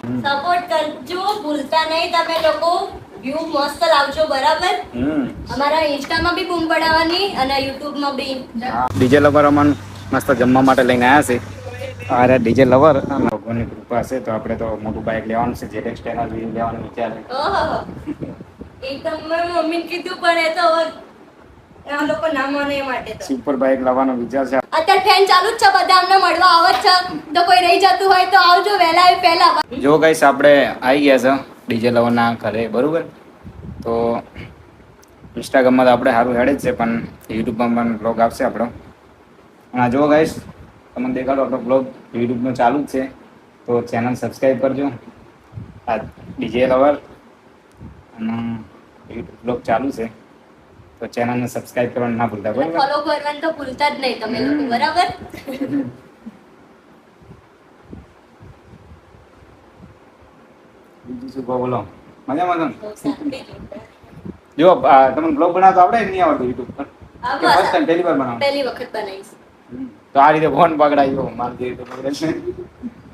Support કરજો, ભૂલતા નહીં તમે લોકો. વ્યૂ મસ્ત લાવજો, બરાબર. અમારા ઇન્સ્ટામાં બી બૂમ પડાવવાની અને યુટ્યુબ માં બી. ડીજે લવર અમન મસ્ત જમવા માટે લઈને આવ્યા છે. અરે ડીજે લવર ભગવાનની કૃપા છે તો આપણે તો મોટું બાઇક લેવાનું છે, જેટેક્સ ટેનર લેવાનું વિચાર છે. ઓહો, એકદમ મારી મમ્મીને કીધું પણ એ તો હવે આ લોકો ના માને એ માટે તો સુપર બાઇક લાવવાનો વિચાર છે. અત્યારે ફેન ચાલુ જ છે, બધા અમને મળવા આવે છે. તો કોઈ રહી જતું હોય તો આવજો વહેલા એ પહેલા. જો ગાઈસ આપણે આવી ગયા છે ડીજે લવરના ઘરે, બરોબર. તો ઇન્સ્ટાગ્રામમાં તો આપણે સારું હેડે જ છે, પણ યુટ્યુબમાં પણ બ્લોગ આવશે આપણો. અને જો ગાઈસ તમને દેખાડો આપણો બ્લોગ યુટ્યુબનો ચાલુ જ છે, તો ચેનલ સબસ્ક્રાઈબ કરજો. આ ડીજે લવર અને યુટ્યુબ બ્લોગ ચાલુ છે, તો ચેનલને સબસ્ક્રાઇબ કરવાનું ના ભૂલતા, બરાબર. ફોલો કરવાનું તો ભૂલતા જ નહીં તમે લોકો, બરાબર. બીજું શું કહો, બોલો. મજામાં છો? જો તમને બ્લોગ બનાવતો આવડે કે નહીં આવડતું યુટ્યુબ પર? ફર્સ્ટ ટાઈમ પહેલી વાર બનાવો? પહેલી વખત બનાવીશ. તો આ રીતે ફોન પકડાયો મારી રીતે પકડે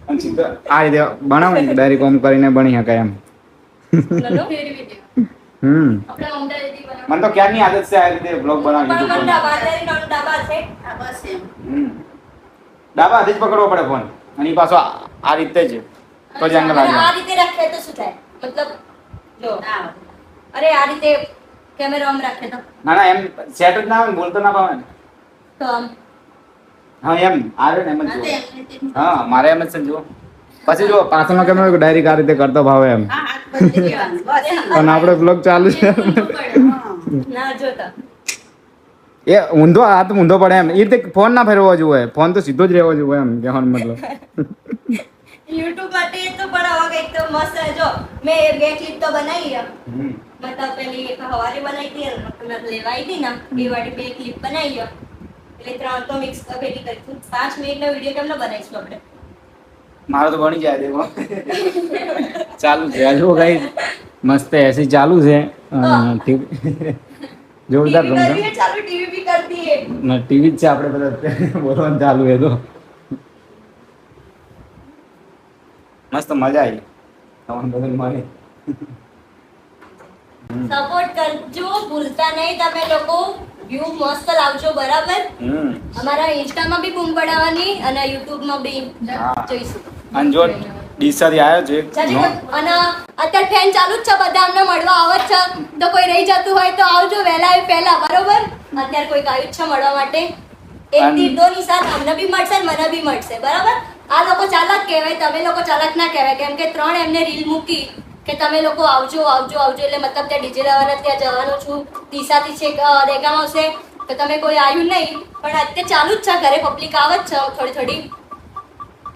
અને સીધો આ રીતે બનાવો ને ડાયરેક્ટ ઓમ કરીને બની શકાય એમ. મને તો ક્યારની આદત છે આ રીતે બ્લોગ બનાવવાની. ડાબા હાથે જ પકડવો પડે ફોન, અને પાછો આ રીતે જ તો જ એંગલ આવે. આ રીતે રાખે તો શું થાય? મતલબ જો અરે આ રીતે કેમેરો આમ રાખે તો ના ના એમ સેટ જ ના આવે ને, બોલતો ના પાવે ને. તો આમ હા એમ આવે ને એમ જ જો. હા મારે એમ જ છે જો. પછી જો પાછળનો કેમેરો ડાયરેક્ટ આ રીતે કરતો ભાવે એમ. પણ આપણે બ્લોગ ચાલુ છે ના જોતા એ ઊંધો હાથ ઊંધો પડે એમ. એ રીતે ફોન ના ફેરવવો જોઈએ, ફોન તો સીધો જ રહેવો જોઈએ એમ કહેવાનો મતલબ. YouTube માટે તો પણ હવે કંઈક તો મસ્ત જો મેં બે ક્લિપ તો બનાવી છે. મતલબ પેલી એક હવારે બનાવી હતી અને લેવાઈ હતી ને એ વાળી બે ક્લિપ બનાવી છે. એટલે ત્રણ તો મિક્સ પેલી કરીશું. 5 મિનિટનો વિડિયો કેમનો બનાવીશું આપણે? મારો તો બની જાય દેવો. ચાલુ છે જો ગાઈસ, મસ્ત એસી ચાલુ છે. જોરદાર રમતા ચાલુ ટીવી બી કર દીએ. ના ટીવી જ છે આપણે બધા બોલવાનું ચાલુ છે તો મસ્ત મજા આવી. તમને બધું મળે. સપોર્ટ કરજો, ભૂલતા નહીં તમે લોકો. વ્યૂ મસ્ત લાવજો, બરાબર. અમારા ઇન્સ્ટામાં બી બૂમ પડાવવાની અને યુટ્યુબ માં બી જોઈશું. અને જો ડીસાથી આવ્યો છે અને અત્યારે ફેન ચાલુ જ છે, બધા અમને મળવા આવે છે. તો કોઈ રહી જતું હોય તો આવજો વહેલા એ પહેલા, બરોબર. અત્યારે કોઈ આવ્યું છે મળવા માટે. એક તીર દો નિશાન, અમને બી મળશે ને મને બી મળશે, બરાબર. આ લોકો ચાલાક કહેવાય, તમે લોકો ચાલાક ના કહેવાય, કેમ કે 3 એમને રીલ મૂકી કે તમે લોકો આવજો આવજો આવજો. એટલે મતલબ ત્યાં ડીજે લાવવાના ત્યાં જવાનું છું. ડીસાથી છે દેગામ આવશે તો તમે કોઈ આવ્યું નહીં, પણ અત્યારે ચાલુ જ છે, ઘરે પબ્લિક આવે જ છે થોડી થોડી.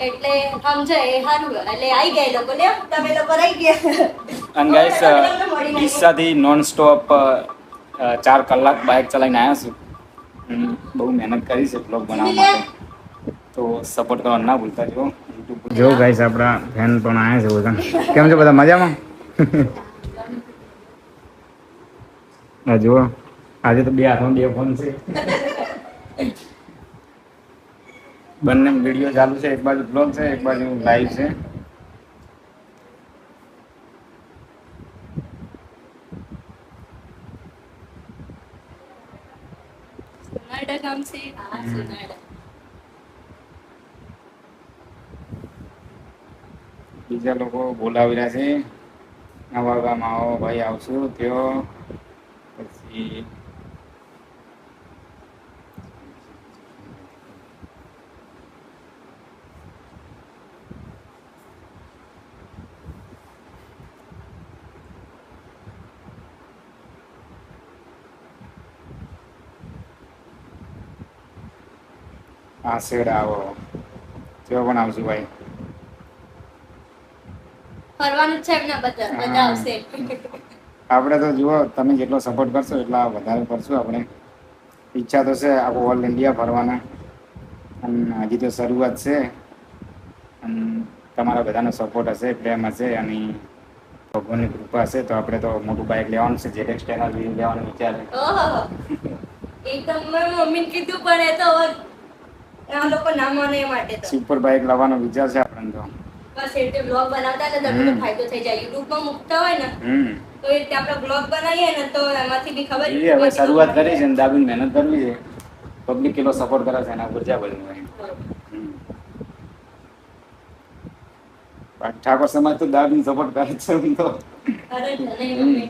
એટલે સમજે એ સારું, એટલે આવી ગયા લોકો ને તમે લોકો રહી ગયા. અને ગાઈસ ડીસાથી નોન સ્ટોપ 4 કલાક બાઇક ચલાવીને આવ્યા છું. બહુ મહેનત કરી છે બ્લોગ બનાવવા માટે, તો સપોર્ટ કરવાનું ના ભૂલતા. જો ગાઈસ આપણા ફેન પણ આવ્યા છે બધા. કેમ છે બધા મજામાં? હા જુઓ આજે તો બે હાથમાં 2 ફોન છે. બંને વિડીયો ચાલુ છે, એક બાજુ બ્લોગ છે, એક બાજુ લાઈવ છે. સોનાડા ગામ છે. હા સોનાડા. બીજા લોકો બોલાવી રહ્યા છે. નવા ગામ આવો ભાઈ, આવશું ત્યો પછી આ શેડ આવો ત્યો પણ આવશું ભાઈ. ફરવાનું છે એમના બધા બધા આવશે. આપણે તો જુઓ તમે જેટલો સપોર્ટ કરશો એટલા વધારે કરશું આપણે. ઈચ્છા તો છે આખું ઓલ ઇન્ડિયા ફરવાના, અને હજી તો શરૂઆત છે. અને તમારા બધાનો સપોર્ટ હશે, પ્રેમ હશે, અને ભગવાનની કૃપા હશે તો આપણે તો મોટું બાઇક લેવાનું છે, જેટેક્સ ટેનર લેવાનું વિચાર છે. ઓહો, એકદમ મારી મમ્મીને કીધું પણ એ તો આ લોકો ના માને એ માટે તો સુપર બાઇક લાવવાનો વિચાર છે આપણને તો. બસ એ રીતે બ્લોગ બનાવતા ને તમને ફાયદો થઈ જાય. યુટ્યુબમાં મૂકતા હોય ને તો એ રીતે આપણે બ્લોગ બનાવીએ ને તો એમાંથી બી ખબર એ હવે શરૂઆત કરી છે ને દાબીને મહેનત કરવી છે. પબ્લિક કેટલો સપોર્ટ કરે છે એના ઉપર જ્યાં બધું હોય. ઠાકોર સમાજ તો દાબીને સપોર્ટ કરે છે એમ તો. અરે નહીં મમ્મી.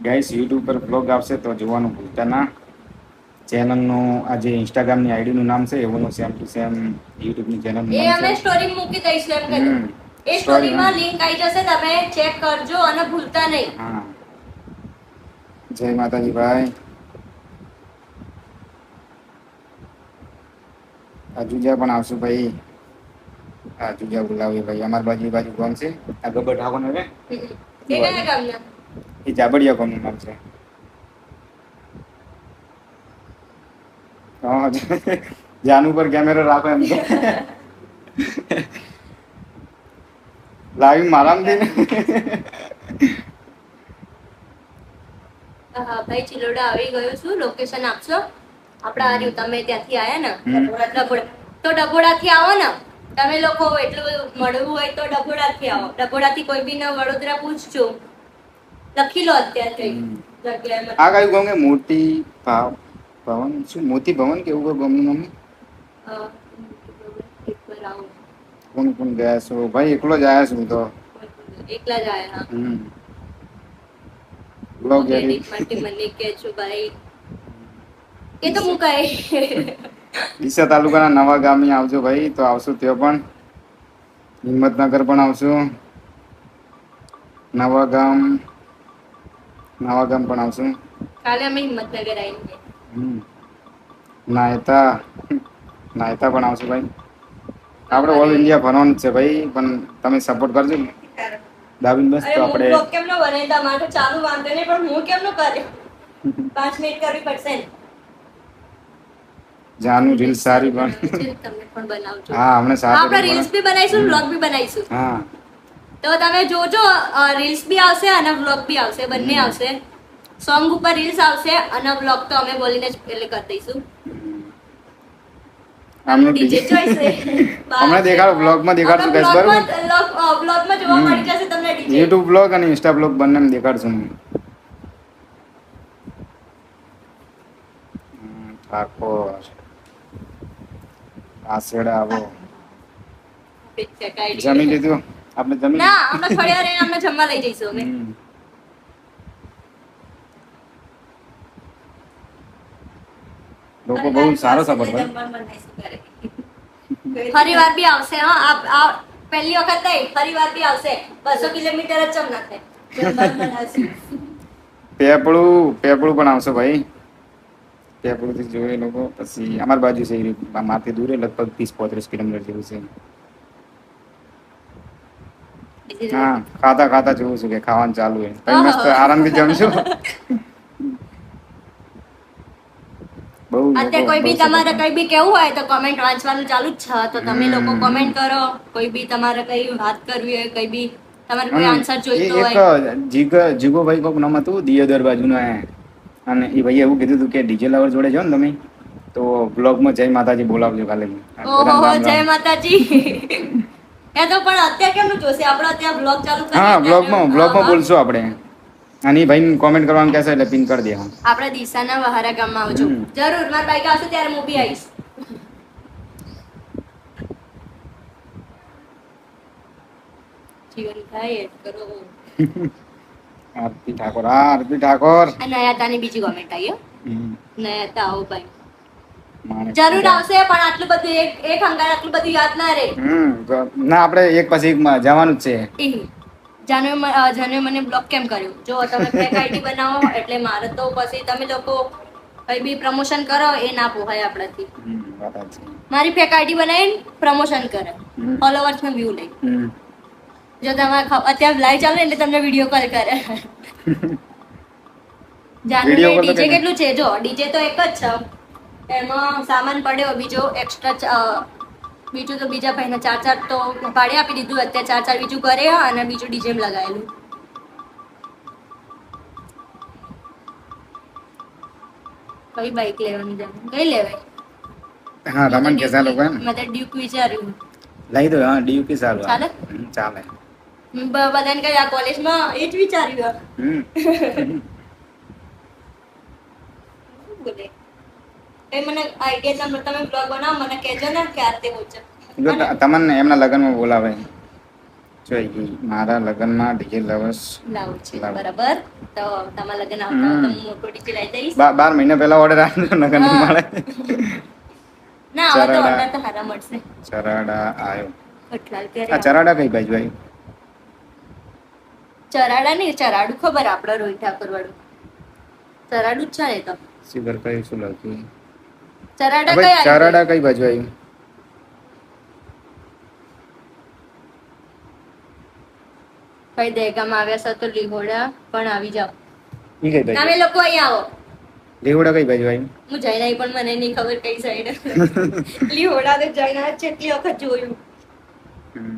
ગાઈસ યુટ્યુબ પર બ્લોગ આવશે તો જોવાનું ભૂલતા ના. ચેનલનું આ જે ઇન્સ્ટાગ્રામની આઈડીનું નામ છે એનું સેમ ટુ સેમ યુટ્યુબની ચેનલનું એ નામ અમે છે. સ્ટોરી મૂકી દઈશું એમ કીધું. એ સ્ટોરીમાં લિંક આવી જશે તમે ચેક કરજો અને ભૂલતા નહીં. હા. જય માતાજી ભાઈ. આજુજા પણ આવશું ભાઈ. આજુજા બોલાવીએ ભાઈ. અમાર બાજુ કોણ છે? આ ગબ્બર ઠાકોર ને એ કયા ગામના? એ જાબડિયા કોમનું નામ છે. હા જાન ઉપર કેમેરો રાખો એમ કે લાવી મારામ દે. હા ભાઈ ચિલોડા આવી ગયો છું. લોકેશન આપશો? આપડા આર્યું તમે ત્યાંથી આયા ને ડભોડા. તો ડભોડાથી આવો ને તમે લોકો એટલું મળવું હોય તો ડભોડાથી આવો. ડભોડાથી કોઈ બી ને વડોદરા પૂછજો. લખી લો અત્યારે જગ્યાએ. આ કયું ગામ કે મોટી ભવન શું મોતી ભવન કે એવું કોઈ ગામનું નામ? એકવાર આવો. કોણ કોણ ગયા છો ભાઈ? એકલો જ આવ્યા છું તો. એકલા જ આયા. બ્લોગ એડિટ માટે મને કહેજો ભાઈ. એ તો મુકાય. ડીસા તાલુકાના નવા ગામે આવજો ભાઈ. તો આવશું ત્યાં પણ. હિંમતનગર પણ આવશું. નવા ગામ પણ આવશું. કાલે અમે હિંમતનગર આવીને નાયતા પણ આવશું ભાઈ. આપણે ઓલ ઇન્ડિયા ફરવાનું જ છે ભાઈ. પણ તમે સપોર્ટ કરજો દાબીન બસ. તો આપણે બ્લોગ કેમ નો બનાવ્યા માટે ચાલુ વાંધો નહીં પણ હું કેમ નો કર્યો? 5 મિનિટ કરવી પડશે ને. જાનું રીલ્સ સારી પણ તમે પણ બનાવજો. હા હમણાં સાથે આપણે રીલ્સ બી બનાવીશું બ્લોગ બી બનાવીશું. હા તો તમે જોજો રીલ્સ બી આવશે અને વ્લોગ બી આવશે. બંને આવશે. સોંગ ઉપર રીલ્સ આવશે અને વ્લોગ તો અમે બોલીને જ એટલે કરી દઈશું. અમને ડીજે ચોઈસ છે. હમણાં દેખાડો બ્લોગમાં દેખાડશું ગાઈસ બરોબર. વ્લોગમાં જોવા મળી જશે તમને ડીજે. યુટ્યુબ બ્લોગ અને ઇન્સ્ટા બ્લોગ બંનેમાં દેખાડશું. ઠાકોર આસેડા આવો. જમી લીધું? આપણે જમી ના અમે થોડી વાર રહીને અમને જમવા લઈ જઈશું અમે. લોકો બહુ સારો સપોર્ટ કરે. ફરી વાર બી આવશે. હા આ પહેલી વખત નહીં ફરી વાર બી આવશે. 200 કિલોમીટર જ ચમ ના થાય. પેપળું પણ આવશે ભાઈ. પેપળું થી જોઈએ લોકો. પછી અમારી બાજુ છે મારથી દૂર લગભગ 30-35 કિલોમીટર જેવું છે. હા ખાતા જોઉં છું કે ખાવાનું ચાલુ હોય. પછી મસ્ત આરામથી જમશું. બહુ અત્યારે કોઈ બી તમારે કઈ બી કેવું હોય તો કમેન્ટ વાંચવાનું ચાલુ જ છે. તો તમે લોકો કમેન્ટ કરો. કોઈ બી તમારે કઈ વાત કરવી હોય કઈ બી તમારે કોઈ આન્સર જોઈતો હોય. એક જીગો ભાઈ કોક નામ હતું દિયોદર બાજુનો. અને એ ભાઈ એવું કીધું હતું કે ડીજે લવર જોડે જાઓ ને તમે તો બ્લોગમાં જય માતાજી બોલાવજો કાલે. ઓહો જય માતાજી. એ તો પણ અત્યારે કેમનું જોશે? આપણે અત્યારે બ્લોગ ચાલુ કરીએ. હા બ્લોગમાં બોલશું આપણે. અને એ ભાઈ કોમેન્ટ કરવાનું કહેશે એટલે પિન કરી દે. આપણે દિશાના વહારા ગામમાં આવજો જરૂર. મારા બાઈક આવશે ત્યારે હું બી આવીશ. જીવન થાય એડ કરો. આરતી ઠાકોર નયાતાની બીજી કોમેન્ટ આવી હો. નયાતા આવો ભાઈ. જરૂર આવશે પણ આટલું બધું એક હંગાર આટલું બધું યાદ ના રહે. ના આપણે એક પછી એક જવાનું જ છે. જાનુ મને બ્લોક કેમ કર્યું? જો તમે ફેક આઈડી બનાવો એટલે મારે તો પછી તમે લોકો કઈ બી પ્રમોશન કરો એ ના પોહાય આપણાથી. મારી ફેક આઈડી બનાવીને પ્રમોશન કરે ફોલોવર્સ ને વ્યૂ લઈ. જો તમારે અત્યારે લાઈવ ચાલે એટલે તમને વિડીયો કોલ કરે. જાનુ ડીજે કેટલું છે? જો ડીજે તો એક જ છે. એમાં સામાન પડ્યો બીજો એક્સ્ટ્રા. બીજું તો બીજા ભાઈને 4 તો ભાડે આપી દીધું. અત્યારે 4 બીજું કરે અને બીજું ડીજે લગાવેલું. કઈ બાઈક લેવાની? જાણ કઈ લેવાય? હા રમણ કે ચાલો એમ મેં તો ડ્યુક વિચાર્યું લઈ દો હા ડીયુકી સારું ચાલે? ચાલે બધાને કઈ આ કોલેજમાં એ જ વિચાર્યું હમ શું બોલે એ મને આઈડિયા તમે બ્લોગ બનાવો મને કહેજો ને કે આ તે બોલજો જો તમને એમના લગ્નમાં બોલાવે જોઈ ગઈ મારા લગ્નમાં ડીજે લવર્સ લાવું છે લાવું. બરાબર તો તમારા લગ્ન આવતા હોય તો હું મોટો ડીજે લઈ દઈશ 12 મહિના પહેલા ઓર્ડર આપજો લગ્ન હા. મળે ના આવા તો ચરાડા. ઓર્ડર તો સારા મળશે ચરાડા આયો કટલાલ આ ક્યારે ચરાડા કઈ બાજુ આવ્યું ચરાડા નહીં ચરાડું ખબર આપડે રોહિત ઠાકોર વાળું ચરાડું જ છે ને તો સિબર કઈ શું લખ્યું ચરાડા હવે કઈ આવ્યું? ચરાડા કઈ બાજુ આવ્યું કઈ દહેગામાં આવ્યા છો તો લીહોડા પણ આવી જાઓ ઈ કઈ બાજુ તમે લોકો અહીંયા આવો લીવડા કઈ બાજુ આવ્યું હું જઈ રહી પણ મને નહીં ખબર કઈ સાઈડ લીહોડા તો જઈને કેટલી વખત જોયું હમ.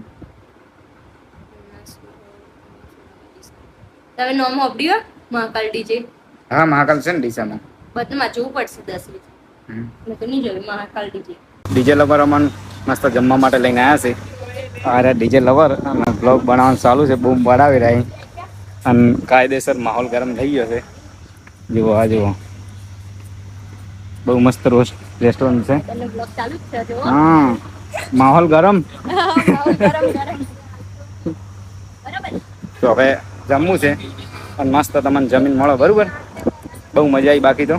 તમે નોમ હોબડ્યું મહાકાલ ડીજે હા મહાકાલ છે ને ડીસામાં બધામાં જોવું પડશે 10 વીસ મેં તો નહીં જોયું મહાકાલ ડીજે ડીજે લવર અમન મસ્ત જમવા માટે લઈને આવ્યા છે અરે ડીજે લવર અને બ્લોગ બનાવવાનું ચાલુ છે બૂમ પડાવી રહી અને કાયદેસર માહોલ ગરમ થઈ ગયો છે જુઓ આ જુઓ બહુ મસ્ત રેસ્ટોરન્ટ છે તને બ્લોગ ચાલુ જ છે જો હા માહોલ ગરમ ગરમ ગરમ બરાબર તો હવે જમવું છે અને મસ્ત તમને જમીન મળો બરોબર બહુ મજા આવી બાકી તો